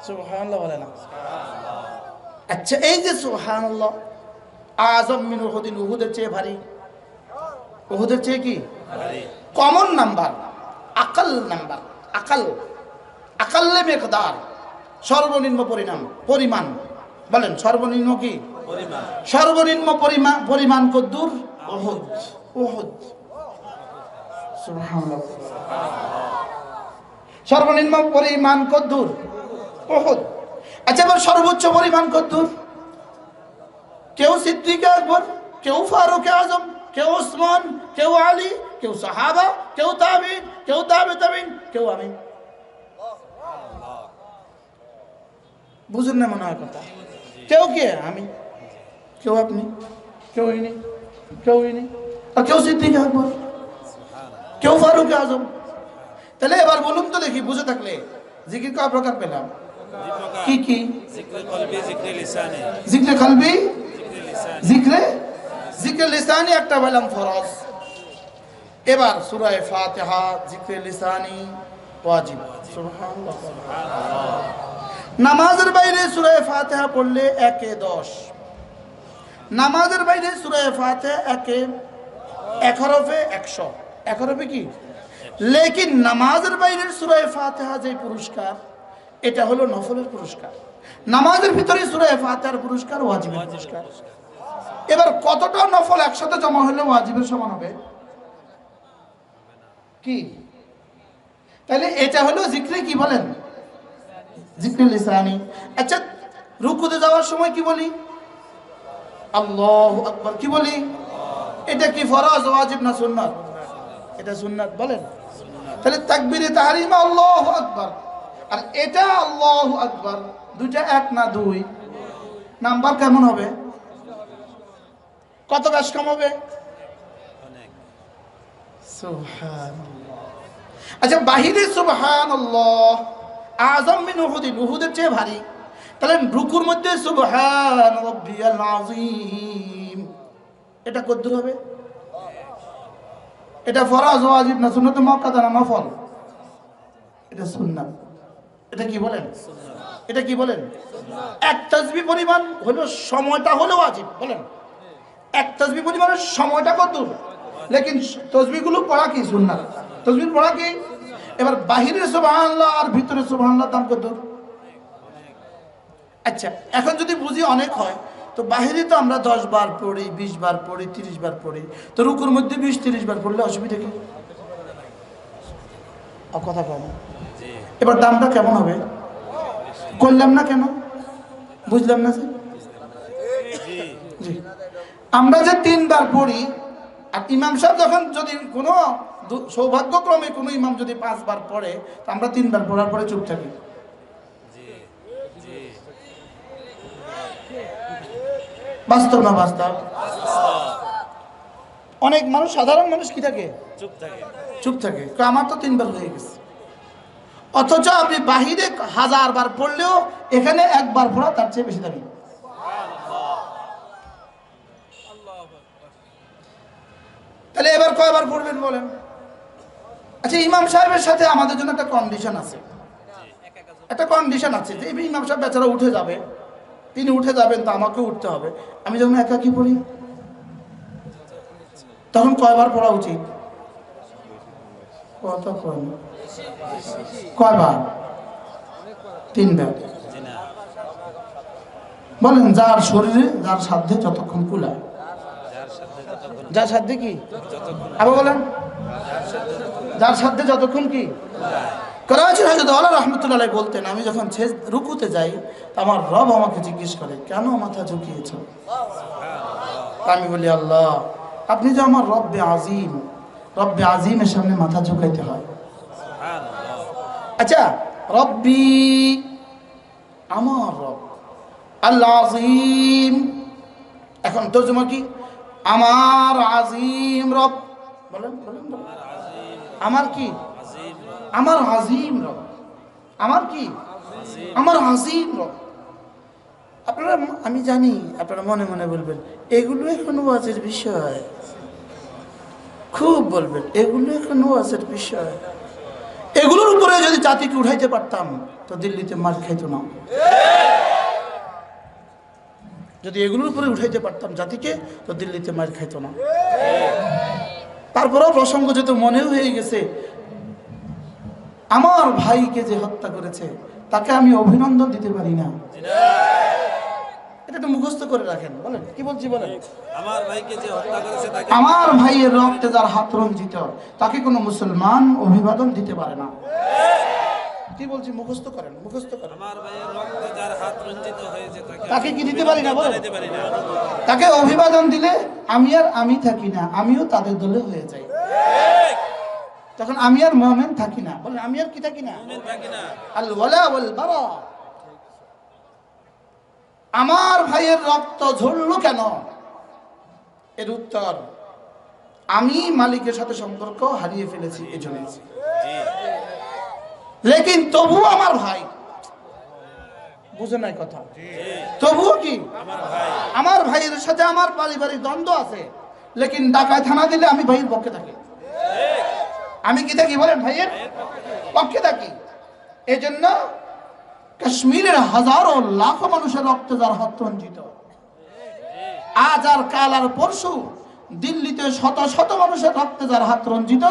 সুবহানাল্লাহ বলে না? আচ্ছা, এই যে সুবহানাল্লাহ আযম মিন উহুদিন, উহুদের চেয়ে ভারী, উহুদের চেয়ে কি কমন নাম্বার, আকল নাম্বার, আকল আকাল্লে মিকদার, সর্বনিম্ন পরিমাণ বলেন, সর্বনিম্ন কি পরিমাণ সর্বনিম্ন পরিমাণ কদ্দুর? উহুদ। উহুদ, সুবহানাল্লাহ। সর্বনিম্ন পরিমাণ কদ্দুর? উহুদ। আচ্ছা, এবার সর্বোচ্চ পরিমাণ কদ্দুর? কেউ সিদ্দিক আকবর, কেউ ফারুক আজম, কেউ ওসমান, কেউ আলী, কেউ সাহাবা, কেউ তাবিঈন, কেউ তাবে তাবিঈন, কেউ আমি। বুঝুন না মনে হয় কথা? কেউ কে? আমি। কেউ আপনি, কেউ ইনি, কেউ ইনি, আর কেউ সিদ্দিক আকবর, কেউ ফারুক আজম। তাহলে এবার বলুন তো দেখি, বুঝে থাকলে জিকির কয় প্রকার পেলাম? কি কি? জিক্রে কলবি, জিক্রে লিসানি। জিক্রে কলবি, জিক্রে লিসানি। জিক্রে লিসানি একটা পেলাম ফরজ। এবার সূরা ফাতিহা জিক্রে লিসানি ওয়াজিব। সুবহানাল্লাহ। নামাজের বাইরে সূরা ফাতিহা পড়লে 1-10। নামাজের বাইরে সূরা ফাতিহা 1 হরফে 100। 1 হরফে কি? লেকিন নামাজের বাইরের সূরা ফাতিহা যে পুরস্কার, এটা হলো নফলের পুরস্কার। নামাজের ভিতরে সূরা ফাতিহার পুরস্কার ওয়াজিবের পুরস্কার। এবার কতটা নফল একসাথে জমা হলে ওয়াজিবের সমান হবে? কি? তাহলে এটা হলো জিক্রে কি বলেন? জিক্রে লিসানি। আচ্ছা, রুকুতে যাওয়ার সময় কি বলি? আল্লাহু আকবার। কি বলি? এটা কি ফরজ, ওয়াজিব না সুন্নাত? এটা সুন্নাত। বলেন তাহলে তাকবীরে তাহরিমা আল্লাহু আকবার, আর এটা আল্লাহু আকবার, দুইটা এক না দুই? নাম্বার কেমন হবে? কত বেশ কম হবে? সুবহানাল্লাহ। আচ্ছা, বাহিরে সুবহানাল্লাহ আযম মিন উহুদ, উহুদের চেয়ে ভারী। তাহলে রুকুর মধ্যে সুবহান রাব্বিয়াল আযীম, এটা কতদূর হবে? এটা ফরজ, ওয়াজিব না সুন্নাত মুআক্কাদা না নফল? এটা সুন্নাত। এটা কি বলেন? এটা কি বলেন? এক তাসবিহ পরিমাণ হলো, সময়টা হলো ওয়াজিব। বলেন এক তাসবিহ পরিমাণের সময়টা কতদূর? লেকিন তাসবিহগুলো পড়া কি সুন্নাত। তাসবিহ পড়া কি? এবার বাহিরে সুবহানাল্লাহ আর ভিতরে সুবহানাল্লাহ দাম কতদূর? আচ্ছা, এখন যদি বুঝি অনেক হয়, তো বাহিরে তো আমরা 10 বার পড়ি, 20 বার পড়ি, 30 বার পড়ি, তো রুকুর মধ্যে 20-30 বার পড়লে অসুবিধা কি? কথা কম। এবার দামটা কেমন হবে? করলাম না কেন? বুঝলাম না স্যার। জি, আমরা যে 3 বার পড়ি, আর ইমাম সাহেব যখন যদি কোনো সৌভাগ্যক্রমে কোনো ইমাম যদি 5 বার পড়ে, তো আমরা 3 বার পড়ার পরে চুপ থাকি। বাস্তব না বাস্তব? অনেক মানুষ, সাধারণ মানুষ কি থাকে? চুপ থাকে। আমার তো 3 বার হয়ে গেছে। অথচ আপনি বাহিরে 1000 বার পড়লেও এখানে 1 বার পড়া তার চেয়ে বেশি দামি। তাহলে এবার কয়বার পড়বেন বলেন? আচ্ছা, ইমাম সাহেবের সাথে আমাদের জন্য একটা কন্ডিশন আছে। একটা কন্ডিশন আছে যে ইমাম সাহেব বেচারা উঠে যাবে, তিনি উঠে যাবেন, তো আমাকেও উঠতে হবে। আমি যখন একাকি পড়ি, তখন কয়বার পড়া উচিত? কয়বার? 3 বার। বলেন যার শরীরে, যার সাধ্যে যতক্ষণ কুলায়। যার সাধ্যে কি? আবার বলেন, যার সাধ্যে যতক্ষণ কি? করাচির হযরত আলা রাহমাতুল্লাহ আলাইহি বলতেন, আমি যখন রুকুতে যাই, আমার রব আমাকে জিজ্ঞেস করে, কেন মাথা ঝুঁকিয়েছো? আমি বলি, আল্লাহ, আপনি যে আমার রব্বে আজিম, রব্বে আজিমের সামনে মাথা ঝুঁকাইতে হয়। আচ্ছা, রব্বি, আমার রব, আল্লাহ আজিম। এখন তর্জমা কি? আমার আজিম রব। বলেন বলেন বলেন। আমার কি? আমার আজিম রব। আমার কি? আমার আজিম রব। আপনারা, আমি জানি আপনারা মনে মনে বলবেন, এগুলো এখন ওয়াজের বিষয়, খুব বলবেন এগুলো এখন ওয়াজের বিষয়। এগুলোর উপরে যদি জাতিকে উঠাইতে পারতাম, তো দিল্লিতে মার খাইতো না। যদি এগুলোর উপরে উঠাইতে পারতাম জাতিকে, তো দিল্লিতে মার খাইতো না। তারপরেও প্রসঙ্গ যেহেতু মনেও হয়ে গেছে, আমার ভাইকে যে হত্যা করেছে, তাকে আমি অভিনন্দন দিতে পারি না। এটা একটু মুখস্থ করে রাখেন। বলেন কি বলছি বলেন। আমার ভাইকে যে হত্যা করেছে তাকে আমার ভাইয়ের রক্তে যার হাত রঞ্জিত তাকে কোনো মুসলমান অভিবাদন দিতে পারে না। কি বলছি মুখস্থ করেন, মুখস্থ করেন। আমার ভাইয়ের রক্তে যার হাত রঞ্জিত হয়েছে তাকে কি দিতে পারি না? বলেন দিতে পারি না। তাকে অভিবাদন দিলে আমি আর আমি থাকি না, আমিও তাদের দলে হয়ে যাই। তখন আমি আর মুমিন থাকি না। বলেন আমি আর কি থাকি না? মুমিন থাকি না। আল ওয়ালা ওয়াল বারা। আমার ভাইয়ের রক্ত ঝরলো কেন? এর উত্তর, আমি মালিকের সাথে সম্পর্ক হারিয়ে ফেলেছি এজন্য। জি লেকিন তবুও আমার ভাই, বুঝে নাই কথা, তবুও কি আমার ভাই আমার ভাইয়ের সাথে আমার পারিবারিক দ্বন্দ্ব আছে, লেকিন ঢাকায় থানা দিলে আমি ভাইয়ের পক্ষে থাকি। আমি কি থাকি বলেন? ভাইয়ের পক্ষে থাকি। এজন্য কাশ্মীরের হাজারো লাখো মানুষের রক্তে যার হাত রঞ্জিত, আজ আর কাল আর পরশু দিল্লিতে শত শত মানুষের রক্তে যার হাত রঞ্জিত,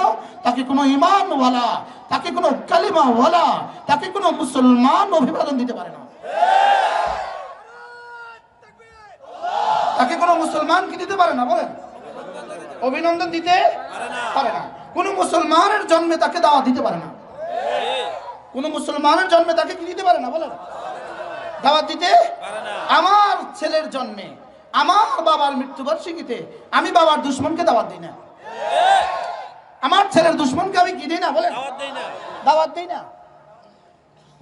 তাকে কোনো ইমানওয়ালা, তাকে কোনো কালিমাওয়ালা, তাকে কোনো মুসলমান অভিবাদন দিতে পারে না। তাকে কোনো মুসলমান কি দিতে পারে না? বলেন অভিনন্দন দিতে পারে না। কোন মুসলমানের জন্মে তাকে দাওয়াত দিতে পারে না। কোন মুসলমানের জন্মে তাকে কি দিতে পারে না? বলেন দাওয়াত দিতে পারে না। আমার ছেলের জন্মে, আমার বাবার মৃত্যুবার্ষিকীতে আমি বাবার দুশ্মনকে দাওয়াত দিই না। আমার ছেলের দুশ্মনকে আমি কি দিই না? বলেন দাওয়াত দেই না। দাওয়াত দিই না।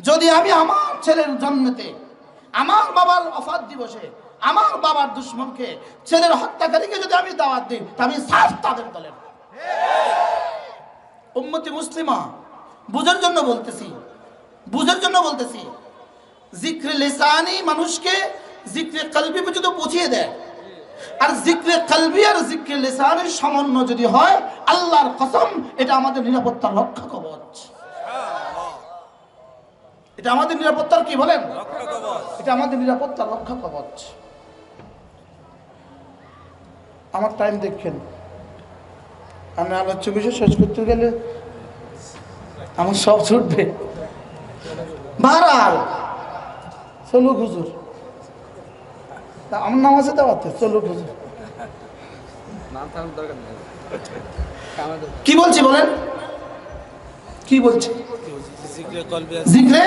যদি আমি আমার ছেলের জন্মেতে, আমার বাবার ওফাত দিবসে আমার বাবার দুশ্মনকে, ছেলের হত্যাকারীকে যদি আমি দাওয়াত দিই, তা আমি সাফ তাদের দলের। উম্মতি মুসলিমা, বুঝার জন্য বলতেছি, বুঝার জন্য বলতেছি। জিক্রে লিসানি মানুষকে জিক্রে কলবি পর্যন্ত পৌঁছিয়ে দেয়। আর জিক্রে কলবি আর জিক্রে লিসানের সমন্বয় যদি হয়, আল্লাহর কসম, এটা আমাদের নিরাপত্তার রক্ষা কবচ। এটা আমাদের নিরাপত্তার কি বলেন? রক্ষা কবচ। এটা আমাদের নিরাপত্তার রক্ষা কবচ। আমার টাইম দেখেন, আমি আলোচ্য বিষয় শেষ করতে গেলে আমার সব ছুটবে। বাহারাল চলুক হুজুর, আমার নাম আছে দাওয়াতে, চলুক হুজুর। কি বলছি বলেন, কি বলছি? জিক্রে কলবি জিক্রে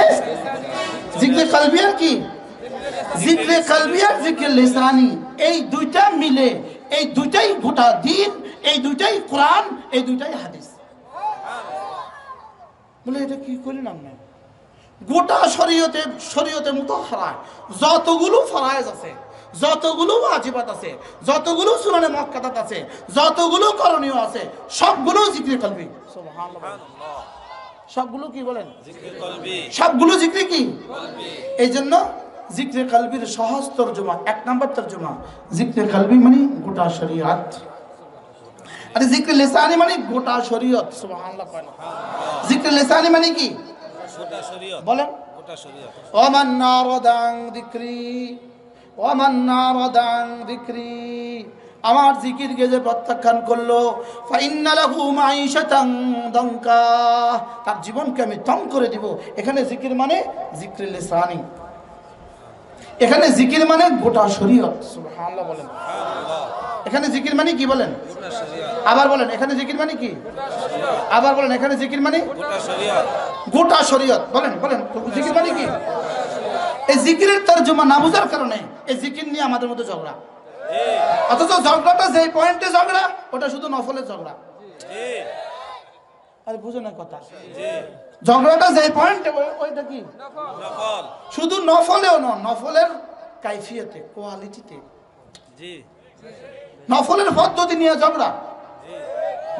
জিক্রে কলবি আর কি? জিক্রে কলবি আর জিক্রে লিসানি, এই দুইটা মিলে, এই দুইটাই গোটা দিন, এই দুইটাই কোরআন, এই দুইটাই হাদিস। বলে এটা কি করলাম না? গোটা শরীয়তে মুতাহহারা যতগুলো ফরজ আছে, যতগুলো ওয়াজিবাত আছে, যতগুলো সুনানে মুআক্কাদাত আছে, যতগুলো করণীয় আছে, সবগুলো জিক্রে কলবি। সুবহানাল্লাহ। সবগুলো কি বলেন? জিক্রে কলবি। সবগুলো জিক্রে কি? এই জন্য জিক্রে কলবির সহজ তরজমা, এক নাম্বার তরজমা, জিক্রে কলবি মানে গোটা শরীয়ত, আর জিক্রে লিসানি মানে গোটা শরীয়ত। সুবহানাল্লাহ। জিক্রে লিসানি মানে কি? গোটা শরীয়ত। বলেন গোটা শরীয়ত। ওমান নারদাং যিকরি, ওমান নারদাং যিকরি, আমার জিকিরকে যে প্রত্যাখ্যান করলো, ফাইন্না লাহু মাঈশাতান দানকা, তার জীবনকে আমি তং করে দিব। এখানে জিকির মানে জিক্রে লিসানি, এখানে জিকির মানে গোটা শরীয়ত। সুবহানাল্লাহ বলেন। এখানে জিকির মানে কি বলেন? গোটা শরীয়ত। আবার বলেন এখানে জিকির মানে কি? আবার বলেন এখানে জিকির মানে গোটা শরীয়ত। গোটা শরীয়ত। বলেন বলেন জিকির মানে কি? এই জিকিরের তরজমা না বুঝার কারণে এই জিকির নিয়ে আমাদের মধ্যে ঝগড়া। অথচ ঝগড়াটা যেই পয়েন্টে ঝগড়া, ওটা শুধু নফলের ঝগড়া। জি আরে বুঝো না কথা, জি। ঝগড়াটা যেই পয়েন্টে, ওইটা কি নফল। শুধু নফলেও নয়, নফলের কাইফিয়তে, কোয়ালিটিতে, জি নফলের পদ্ধতি নিয়ে ঝগড়া। জি।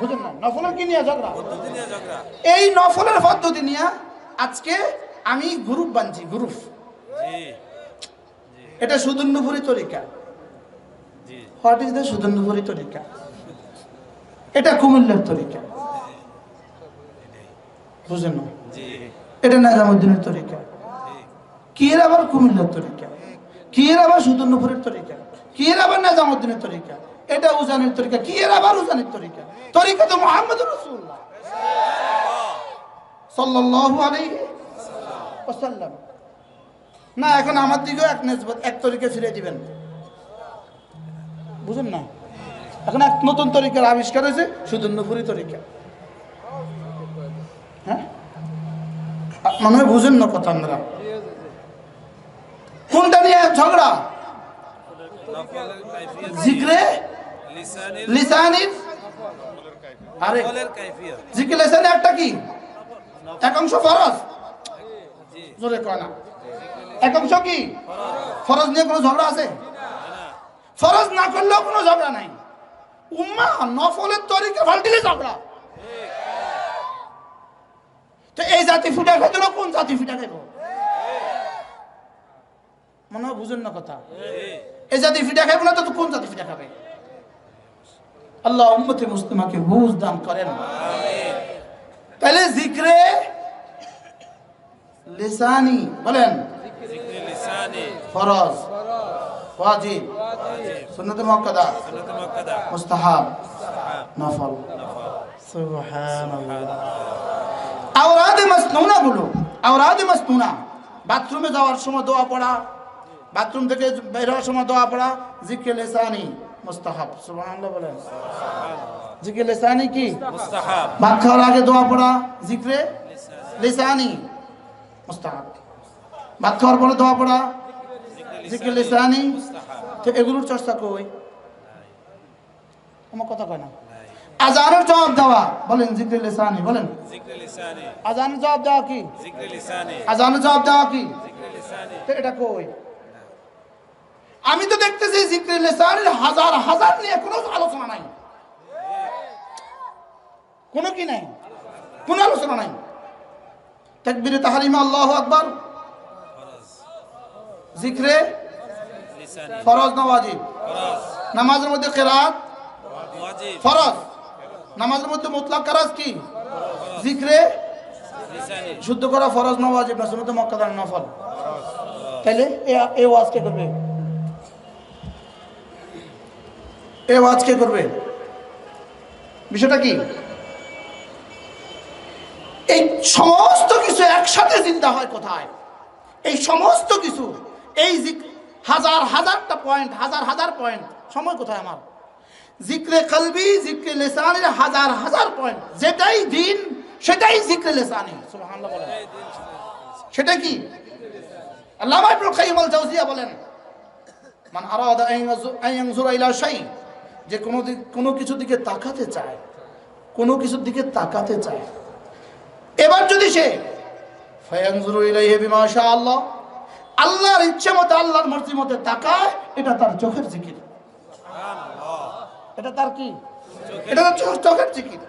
বুঝেন না? নফলের কি নিয়ে ঝগড়া? দুদিনের ঝগড়া। এই নফলের পদ্ধতি নিয়ে আজকে আমি গ্রুপ বানছি, গ্রুপ। জি এটা সুদুন্নপুরি তরিকা। জি। হোয়াট ইজ দ্য সুদুন্নপুরি তরিকা? এটা কুমিল্লার তরিকা। বুঝেন না? জি এটা নিজামুদ্দিনের তরিকা। কি এর আবার কুমিল্লার তরিকা, কি এর আবার সুদুন্নপুরের তরিকা, কি এর আবার নিজামুদ্দিনের তরিকা, এটা উজানের তরিকা, কি এর আবার উজানের তরিকা। তরিকা তো মুহাম্মদুর রাসূলুল্লাহ সাল্লাল্লাহু আলাইহি ওয়াসাল্লাম। না, এখন আমার দিকেও এক নিসবত এক তরিকা ফিরে দিবেন, বুঝুন না? এখন এক নতুন তরিকার আবিষ্কার হয়েছে, শুধু নুপুরি তরিকা। হ্যাঁ, মনে হয় বুঝেন না কথা। আমরা কোনটা নিয়ে ঝগড়া? জিক্রে লিসানির, আরে জিক্রে লিসানি একটা কি একাংশ ফরজ, জোরে কয় না, একাংশ কি ফরজ নিয়ে কোনো ঝগড়া আছে? ফরজ না করলেও কোনো ঝগড়া নাই। উম্মাহ নফলের তরিকা ফাল্টিলে ঝগড়া। তো এই জাতি ফুটা খাইতো না, কোন জাতি ফুটা খাইব? মনে হয় বুঝুন না কথা। এই জাতি ফিটা খাইব না তো কোন জাতি ফিটা খাবে? আল্লাহ উম্মতে মুসলিমাকে বুঝ দান করেন। তাহলে জিক্রে লিসানি বলেন, ফরজ, ওয়াজিব, সুন্নাত মুআক্কাদা, মুস্তাহাব, নফল। সুবহানাল্লাহ। আওরাদে মাসনুনা গুলো, আওরাদে মাসনুনা, বাথরুমে যাওয়ার সময় দোয়া পড়া, বাথরুম থেকে বের হওয়ার সময় দোয়া পড়া, জিক্রে লিসানি মুস্তাহাব। সুবহানাল্লাহ বলেন। জিক্রে লিসানি কি মুস্তাহাব। ভাত খাওয়ার আগে দোয়া পড়া জিক্রে লিসানি মুস্তাহাব। ভাত খাওয়ার পরে দোয়া পড়া জিক্রে লিসানি। তো এগুলোর চর্চা কই? আমার কথা কয় না। আজানের জবাব দেওয়া বলেন জিক্রে লিসানি, বলেন জিক্রে লিসানি। আজানের জবাব দেওয়া কি জিক্রে লিসানি। আজানের জবাব দেওয়া কি জিক্রে লিসানি। তো এটা কই? আমি তো দেখতেছি জিক্রে লিসানের হাজার হাজার নিয়ে কোনো আলোচনা নাই, কোনো কি নাই, কোনো আলোচনা নাই। তাকবীরে তাহরিমা আল্লাহু আকবার, জিক্রে লিসানি ফরজ না ওয়াজিব? ফরজ। নামাজের মধ্যে কিরাত ওয়াজিব, ফরজ। নামাজের মধ্যে মুতলাক কিরাত কি জিক্রে লিসানি। শুদ্ধ করা ফরজ না ওয়াজিব না সুন্নাত মুআক্কাদা না নফল? তাহলে এই ওয়াজ কে করবে? এই ওয়াজ কে করবে? বিষয়টা কি? এই সমস্ত কিছু একসাথে চিন্তা হয় কোথায়? এই সমস্ত কিছু, এই হাজার হাজারটা পয়েন্ট, হাজার হাজার পয়েন্ট, সময় কোথায় আমার? জিক্রে কলবি, জিক্রে লিসানের হাজার হাজার পয়েন্ট, যেটাই দিন সেটাই জিক্রে লিসানি। সুবহানাল্লাহ বলেন। সেটা কি? আল্লামা ইবনুল কাইয়্যিম আল জাওজিয়া বলেন, মান আরাদা আন ইয়ানজুরা ইলা শাই, যে কোনো কিছুর দিকে তাকাতে চায়, কোনো কিছুর দিকে তাকাতে চায়, এবার যদি সে ফায়ানজুরু ইলাইহি বিমা শাআল্লাহ, আল্লাহর ইচ্ছে মতো, আল্লাহর মর্জি মতো তাকায়, এটা তার চোখের জিকির। এটা তার কি? এটা তার চোখের জিকির।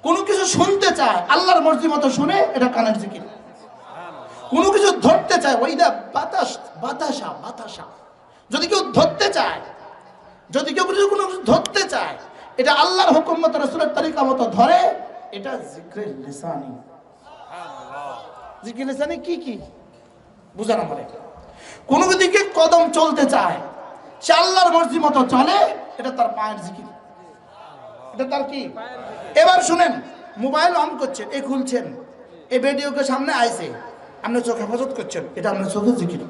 কোনো কিছু শুনতে চায়, আল্লাহর মর্জি মতো শুনে, এটা কানের জিকির। কোনো কিছু ধরতে চায়, ওইদা বাতাসা বাতাসা, যদি কেউ ধরতে চায়, যদি কেউ কোনো কিছু ধরতে চায়, এটা আল্লাহর হুকুম মতো, রাসূলের তরিকা মতো ধরে, এটা জিক্রে লিসানি। জিক্রে লিসানি কি কি বুঝান আমারে? কোনো দিকে কদম চলতে চায়, সে আল্লাহর মর্জি মতো চলে, এটা তার পায়ের জিকির। এটা তার কি? এবার শুনেন, মোবাইল অন করছেন, এ খুলছেন, এই ভিডিওকে সামনে আইছে, আপনি চোখ হেফাজত করছেন, এটা আপনার চোখের জিকির।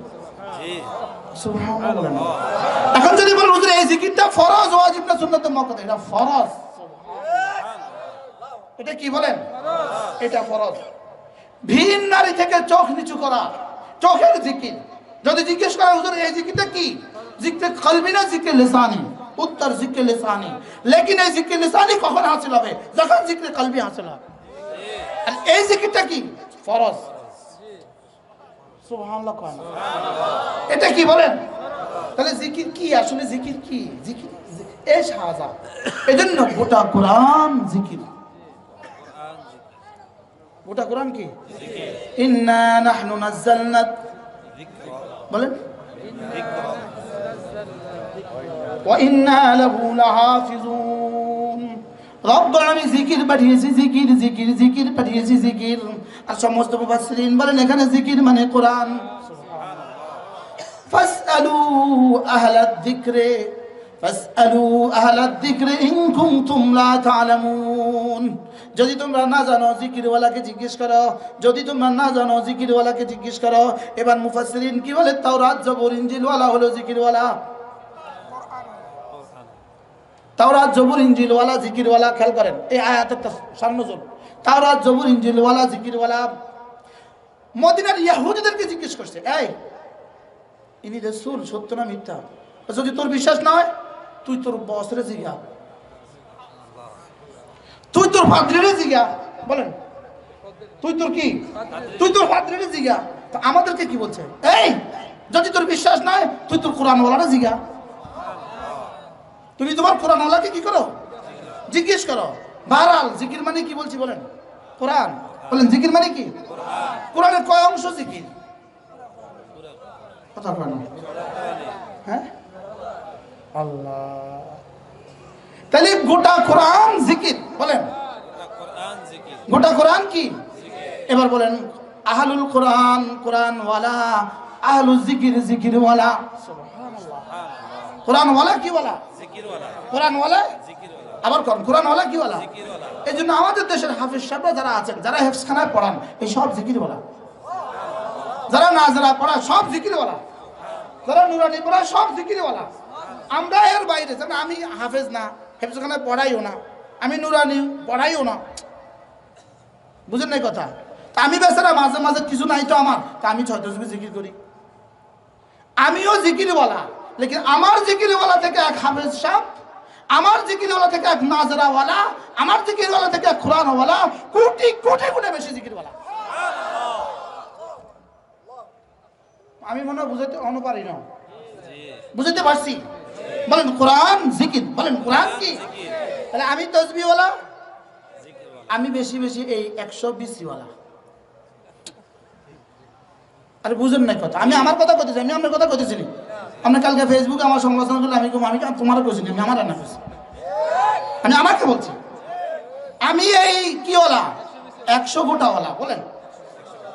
সুবহানাল্লাহ। এখন যদি বলেন হুজুর এই জিকিরটা ফরজ ওয়াজিব না সুন্নাত মুআক্কাদা? এটা ফরজ। এটা কি বলেন? এটা ফরজ। ভিন নারী থেকে চোখ নিচু করা, চোখের জিকির। যদি জিজ্ঞেস করা হুজুর এই জিকিরটা কি, জিক্রে কলবি না জিক্রে লিসানি? উত্তর জিক্রে লিসানি। লেকিন এই জিক্রে লিসানি কখন হাসিল হবে? যখন জিক্রে কলবি হাসিল হবে। আর এই জিকিরটা কি? ফরজ। সুবহানাল্লাহ। এটা কি বলেন? তাহলে জিকির কি? আসলে জিকির কি? জিকির এই সাজা। এজন্য গোটা কোরআন জিকির। গোটা কোরআন কি? ইন্না নাহনু নাযালনা যিকরা, বলেন ওয়া ইন্না লাহু লাহাফিজুন। রব্বুল আলামিন জিকির পাঠিয়েছি, জিকির জিকির জিকির পাঠিয়েছি, জিকির। আর সমস্ত মুফাসসিরিন বলেন এখানে জিকির মানে কোরআন। ফাসআলু আহলাদ যিকরি, ফাসআলু আহলাদ যিকরি ইন কুনতুম লা তা'লামুন। তাআলামুন, যদি তোমরা না জানো জিকিরওয়ালাকে জিজ্ঞেস করো, যদি তোমরা না জানো জিকিরওয়ালাকে জিজ্ঞেস করো। এবার মুফাসসিরিন কি বলে? তাওরাত জবুর ইনজিলওয়ালা হলো জিকিরওয়ালা। তাওরাত জবুর ইনজিলওয়ালা জিকিরওয়ালা। খেয়াল করেন এই আয়াতের সারনজুল। তাওরাত জবুর ইনজিলওয়ালা জিকিরওয়ালা। মদিনার ইহুদিদেরকে জিজ্ঞেস করছে, এই ইনি রাসূল সত্য না মিথ্যা? যদি তোর বিশ্বাস না হয় তুই তোর বসরে জিজ্ঞা, তুই তোর পাদ্রীরে জিজ্ঞা। বলেন তুই তোর কি? তুই তোর পাদ্রীরে জিজ্ঞা। তো আমাদেরকে কি বলছে? এই যদি তোর বিশ্বাস না হয় তুই তোর কোরআনওয়ালারে জিজ্ঞা। তুমি তোমার কোরআনওয়ালাকে কি করো? জিজ্ঞেস করো। বাহরাল জিকির মানে কি বলছি বলেন? কোরআন। বলেন জিকির মানে কি? কোরআনের কয় অংশ জিকির? কথা বলেন। হ্যাঁ আল্লাহ, তাহলে গোটা কোরআন জিকির। বলেন গোটা কোরআন কি? এবার বলেন আহলুল কোরআন কোরআনওয়ালা, আহলুল জিকির জিকিরওয়ালা। সুবহানাল্লাহ। কোরআনওয়ালা কি ওয়ালা? জিকিরওয়ালা। কোরআনওয়ালা আবার কোরআনওয়ালা কি ওয়ালা? এই জন্য আমাদের দেশের হাফেজ সাহেবরা যারা আছেন, যারা হেফজখানায় পড়ান, এই সব জিকিরওয়ালা। যারা নাজরা পড়া সব জিকিরওয়ালা, যারা নুরানি পড়া সব জিকিরওয়ালা। আমরা এর বাইরে, যেন আমি হাফেজ না, হেফজখানায় পড়াইও না, আমি নুরানি পড়াইও না, বুঝেন না কথা? তা আমি বেচারা মাঝে মাঝে কিছু নাই তো আমার, তা আমি 6 তসবিহ জিকির করি। আমিও জিকিরওয়ালা, লেকিন আমার জিকিরওয়ালা থেকে এক হাফেজ সাহেব, আমার জিকিরওয়ালা থেকে এক নাজরাওয়ালা, আমার জিকিরওয়ালা থেকে এক কোরআনওয়ালা, কোটি কোটি গুণে বেশি জিকিরওয়ালা। আমি মনে হয় বুঝাতে পারি না, বুঝাতে পারছি? বলেন কোরআন জিকির। বলেন কোরআন কি? তাহলে আমি তসবিহওয়ালা, আমি বেশি বেশি এই 120ওয়ালা। আরে বুঝেন না কথা? আমি আমার কথা কইতেছি, আমি আপনার কথা কইতেছি। আপনি কালকে ফেসবুকে আমার সমালোচনা করলে আমি তোমার কইছি, আমি আমার রান্না করছি, আমি আমাকে বলছি। আমি এই কিওয়ালা 100 গোটাওয়ালা। বলেন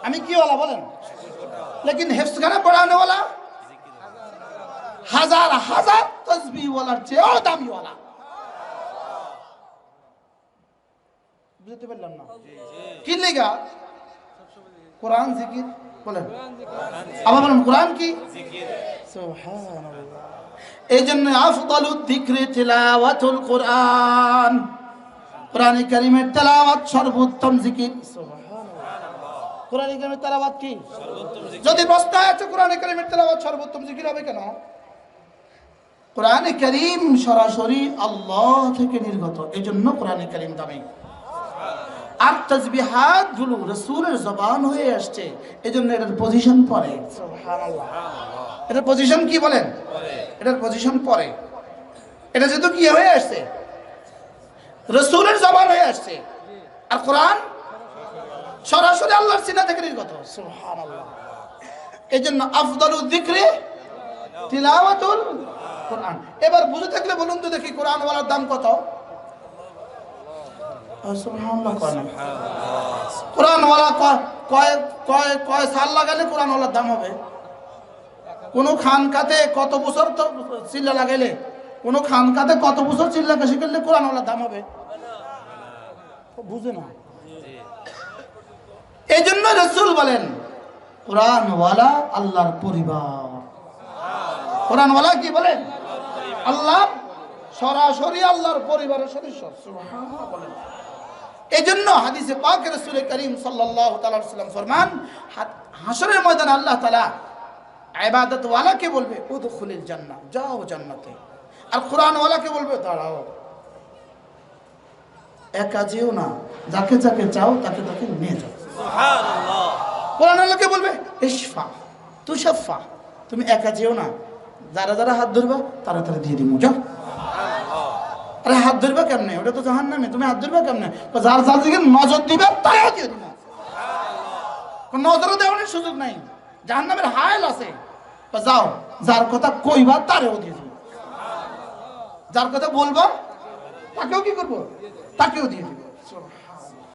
আমি কিওয়ালা? বলেন লেকিন হেফজখানা পড়ানোওয়ালা হাজার হাজার তসবিহওয়ালার চেয়েও দামিওয়ালা। বুঝতে পারলাম না কি লেগা? কোরআন জিকির। বলেন আবার বলেন কোরআন কি? সুবহানাল্লাহ। এই জন্য আফদালুদ যিকরি তিলাওয়াতুল কোরআন, কোরআনে কারীমের তেলাওয়াত সর্বোত্তম জিকির। সুবহানাল্লাহ। কোরআনে কারীমের তেলাওয়াত কি সর্বোত্তম জিকির? যদি প্রশ্ন আছে কোরআনে কারীমের তেলাওয়াত সর্বোত্তম জিকির হবে কেন? কোরআনে কারীম সরাসরি আল্লাহ থেকে নির্গত, এই জন্য কোরআনে কারীম দামি। আর তাসবিহাত গুলো রাসূলের জবান হয়ে আসছে, এজন্য এটার পজিশন পরে। সুবহানাল্লাহ। এটার পজিশন কি বলেন? এটার পজিশন পরে। এটা যেহেতু কি হয়ে আসছে, রাসূলের জবান হয়ে আসছে, আর কোরআন সরাসরি আল্লাহর সিনা থেকে নির্গত। সুবহানাল্লাহ। এজন্য আফদালুয যিকরি তিলাওয়াতুল কোরআন। এবার বুঝে থাকলে বলুন তো দেখি কোরআনওয়ালার দাম কত? সুবহানাল্লাহ। কোরআনওয়ালা কয় সাল লাগালে কোরআনওয়ালার দাম হবে? কোন খানকাতে কত বছর তো চিল্লা লাগাইলে, কোন খানকাতে কত বছর চিল্লা কাশি করলে কোরআনওয়ালার দাম হবে? বুঝে না। এই জন্য রাসূল বলেন কোরআনওয়ালা আল্লাহর পরিবার। কোরআনওয়ালা কি বলেন? আল্লাহ, সরাসরি আল্লাহর পরিবারের সদস্য। সুবহানাল্লাহ বলেন। এই জন্য হাদিসে পাকে রাসূল করিম সাল্লাল্লাহু তাআলা সাল্লাম ফরমান, হাশরের ময়দানে আল্লাহ তাআলা ইবাদত ওয়ালাকে বলবে উদখুলিল জান্নাহ, যাও জান্নাতে। আর কোরআন ওয়ালাকে বলবে দাঁড়াও, একা যেও না, যাকে যাকে চাও তাকে তাকে নিয়ে যাও। সুবহানাল্লাহ। কোরআন ওয়ালাকে বলবে ইশফা তুশাফা, তুমি একা যেও না, যারা যারা হাত ধরবা তারা তারা দিয়ে দিমু, যাও। আরে হাত ধরবা কেমনে? ওটা তো জাহান্নামে, তুমি হাত ধরবা কেমনে? যার যার দিকে নজর দিবে তারাও দিয়ে দিবে। নজরও দেওয়ার সুযোগ নাই, জাহান্নামের হায়াল আছে। যাও, যার কথা কইবা তারেও দিয়ে দিবে, যার কথা বলবা তাকেও কি করবো? তাকেও দিয়ে দিবে।